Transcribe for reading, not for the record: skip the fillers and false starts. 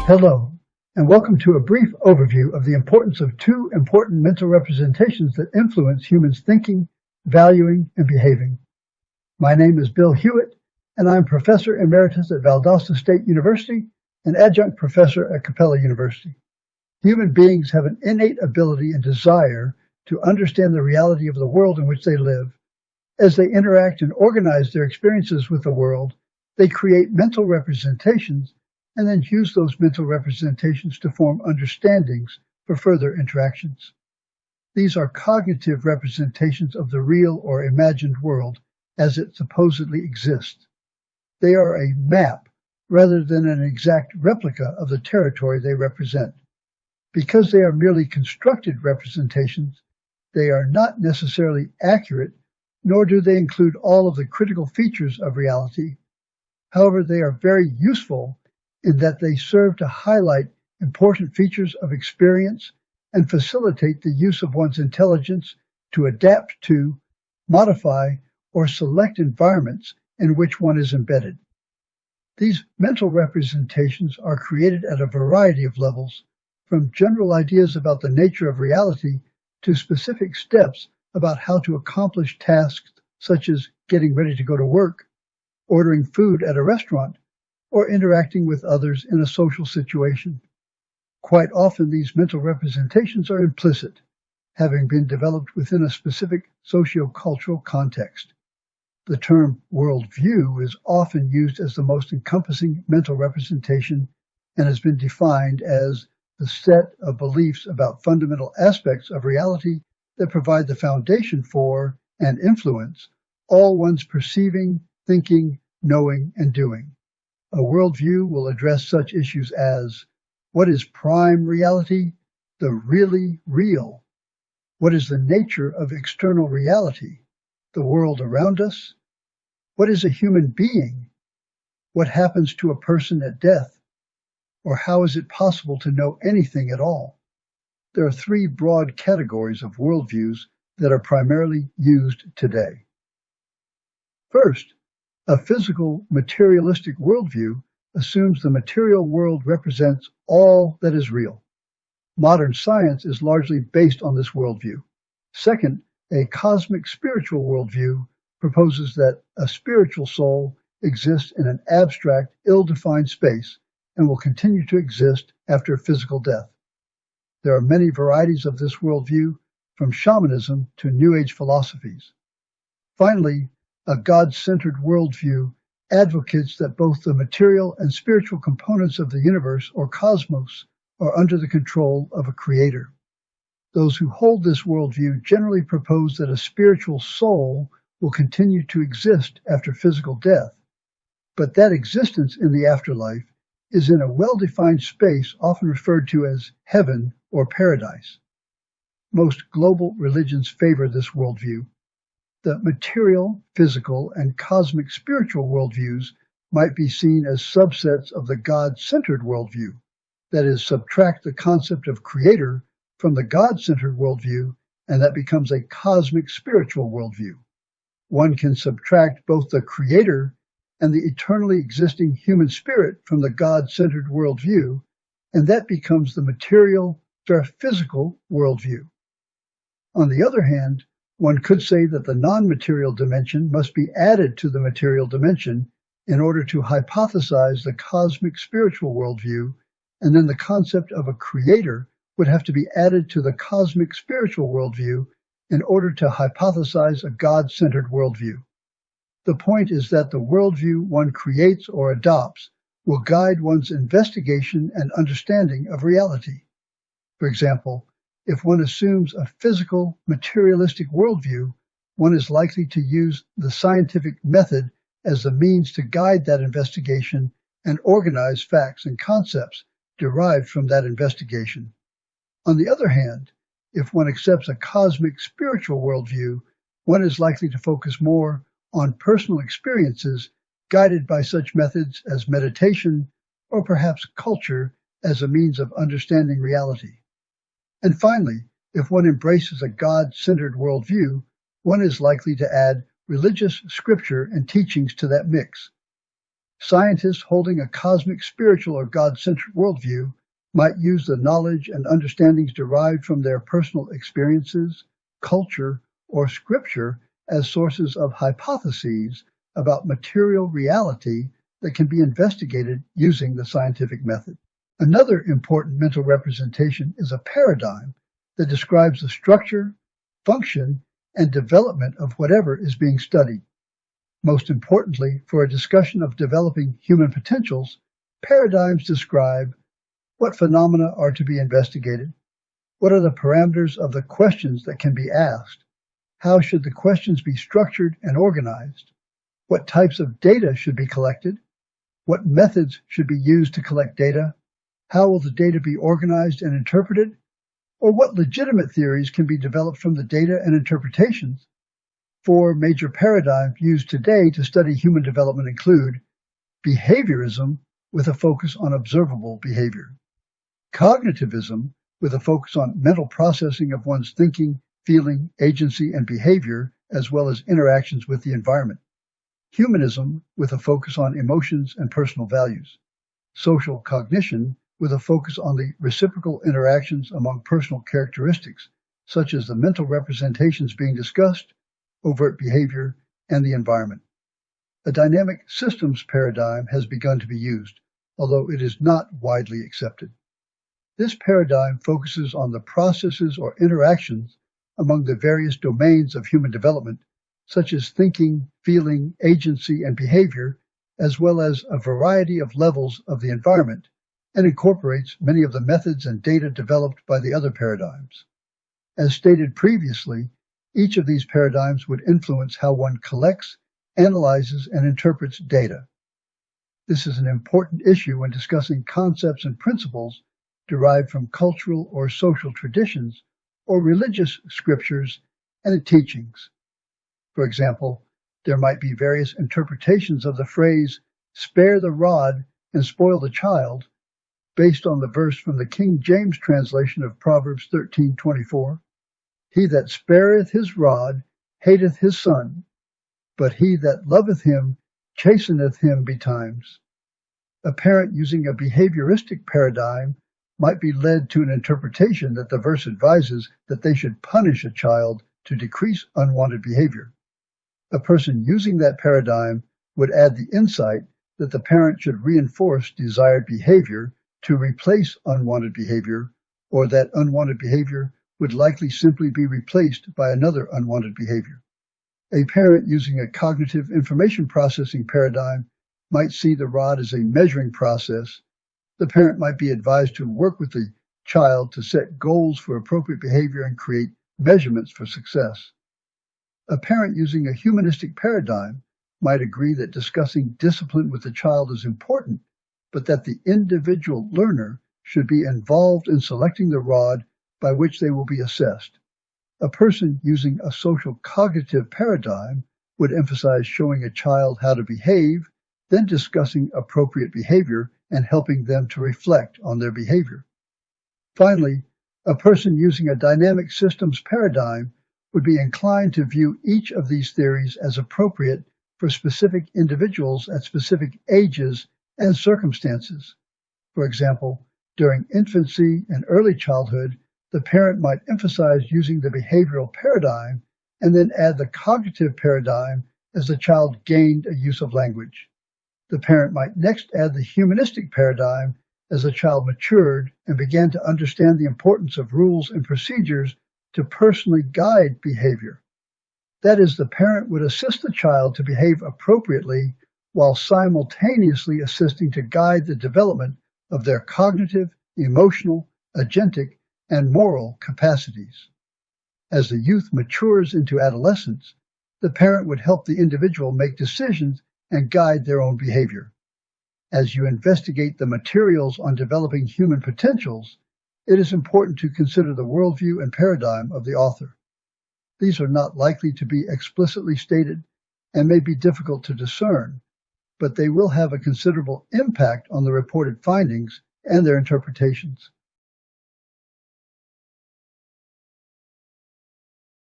Hello, and welcome to a brief overview of the importance of two important mental representations that influence humans' thinking, valuing, and behaving. My name is Bill Hewitt, and I'm Professor Emeritus at Valdosta State University and Adjunct Professor at Capella University. Human beings have an innate ability and desire to understand the reality of the world in which they live. As they interact and organize their experiences with the world, they create mental representations and then use those mental representations to form understandings for further interactions. These are cognitive representations of the real or imagined world as it supposedly exists. They are a map rather than an exact replica of the territory they represent. Because they are merely constructed representations, they are not necessarily accurate, nor do they include all of the critical features of reality. However, they are very useful in that they serve to highlight important features of experience and facilitate the use of one's intelligence to adapt to, modify, or select environments in which one is embedded. These mental representations are created at a variety of levels, from general ideas about the nature of reality to specific steps about how to accomplish tasks such as getting ready to go to work, ordering food at a restaurant, or interacting with others in a social situation. Quite often these mental representations are implicit, having been developed within a specific socio-cultural context. The term worldview is often used as the most encompassing mental representation and has been defined as the set of beliefs about fundamental aspects of reality that provide the foundation for and influence all one's perceiving, thinking, knowing, and doing. A worldview will address such issues as: what is prime reality, the really real? What is the nature of external reality, the world around us? What is a human being? What happens to a person at death? Or how is it possible to know anything at all? There are three broad categories of worldviews that are primarily used today. First, a physical, materialistic worldview assumes the material world represents all that is real. Modern science is largely based on this worldview. Second, a cosmic spiritual worldview proposes that a spiritual soul exists in an abstract, ill-defined space and will continue to exist after physical death. There are many varieties of this worldview, from shamanism to New Age philosophies. Finally, a God-centered worldview advocates that both the material and spiritual components of the universe or cosmos are under the control of a creator. Those who hold this worldview generally propose that a spiritual soul will continue to exist after physical death, but that existence in the afterlife is in a well-defined space often referred to as heaven or paradise. Most global religions favor this worldview. The material, physical, and cosmic spiritual worldviews might be seen as subsets of the God-centered worldview, that is, subtract the concept of creator from the God-centered worldview, and that becomes a cosmic spiritual worldview. One can subtract both the creator and the eternally existing human spirit from the God-centered worldview, and that becomes the material or physical worldview. On the other hand, one could say that the non-material dimension must be added to the material dimension in order to hypothesize the cosmic spiritual worldview, and then the concept of a creator would have to be added to the cosmic spiritual worldview in order to hypothesize a God-centered worldview. The point is that the worldview one creates or adopts will guide one's investigation and understanding of reality. For example, if one assumes a physical, materialistic worldview, one is likely to use the scientific method as the means to guide that investigation and organize facts and concepts derived from that investigation. On the other hand, if one accepts a cosmic spiritual worldview, one is likely to focus more on personal experiences guided by such methods as meditation or perhaps culture as a means of understanding reality. And finally, if one embraces a God-centered worldview, one is likely to add religious scripture and teachings to that mix. Scientists holding a cosmic, spiritual, or God-centered worldview might use the knowledge and understandings derived from their personal experiences, culture, or scripture as sources of hypotheses about material reality that can be investigated using the scientific method. Another important mental representation is a paradigm that describes the structure, function, and development of whatever is being studied. Most importantly, for a discussion of developing human potentials, paradigms describe what phenomena are to be investigated, what are the parameters of the questions that can be asked, how should the questions be structured and organized, what types of data should be collected, what methods should be used to collect data, how will the data be organized and interpreted, or what legitimate theories can be developed from the data and interpretations. Four major paradigms used today to study human development include behaviorism with a focus on observable behavior, cognitivism with a focus on mental processing of one's thinking, feeling, agency, and behavior, as well as interactions with the environment, humanism with a focus on emotions and personal values, social cognition with a focus on the reciprocal interactions among personal characteristics, such as the mental representations being discussed, overt behavior, and the environment. A dynamic systems paradigm has begun to be used, although it is not widely accepted. This paradigm focuses on the processes or interactions among the various domains of human development, such as thinking, feeling, agency, and behavior, as well as a variety of levels of the environment, and incorporates many of the methods and data developed by the other paradigms. As stated previously, each of these paradigms would influence how one collects, analyzes, and interprets data. This is an important issue when discussing concepts and principles derived from cultural or social traditions or religious scriptures and teachings. For example, there might be various interpretations of the phrase, "spare the rod and spoil the child," based on the verse from the King James translation of Proverbs 13:24. He that spareth his rod hateth his son, but he that loveth him chasteneth him betimes. A parent using a behavioristic paradigm might be led to an interpretation that the verse advises that they should punish a child to decrease unwanted behavior. A person using that paradigm would add the insight that the parent should reinforce desired behavior to replace unwanted behavior, or that unwanted behavior would likely simply be replaced by another unwanted behavior. A parent using a cognitive information processing paradigm might see the rod as a measuring process. The parent might be advised to work with the child to set goals for appropriate behavior and create measurements for success. A parent using a humanistic paradigm might agree that discussing discipline with the child is important, but that the individual learner should be involved in selecting the rod by which they will be assessed. A person using a social cognitive paradigm would emphasize showing a child how to behave, then discussing appropriate behavior and helping them to reflect on their behavior. Finally, a person using a dynamic systems paradigm would be inclined to view each of these theories as appropriate for specific individuals at specific ages and circumstances. For example, during infancy and early childhood, the parent might emphasize using the behavioral paradigm and then add the cognitive paradigm as the child gained a use of language. The parent might next add the humanistic paradigm as the child matured and began to understand the importance of rules and procedures to personally guide behavior. That is, the parent would assist the child to behave appropriately while simultaneously assisting to guide the development of their cognitive, emotional, agentic, and moral capacities. As the youth matures into adolescence, the parent would help the individual make decisions and guide their own behavior. As you investigate the materials on developing human potentials, it is important to consider the worldview and paradigm of the author. These are not likely to be explicitly stated and may be difficult to discern, but they will have a considerable impact on the reported findings and their interpretations.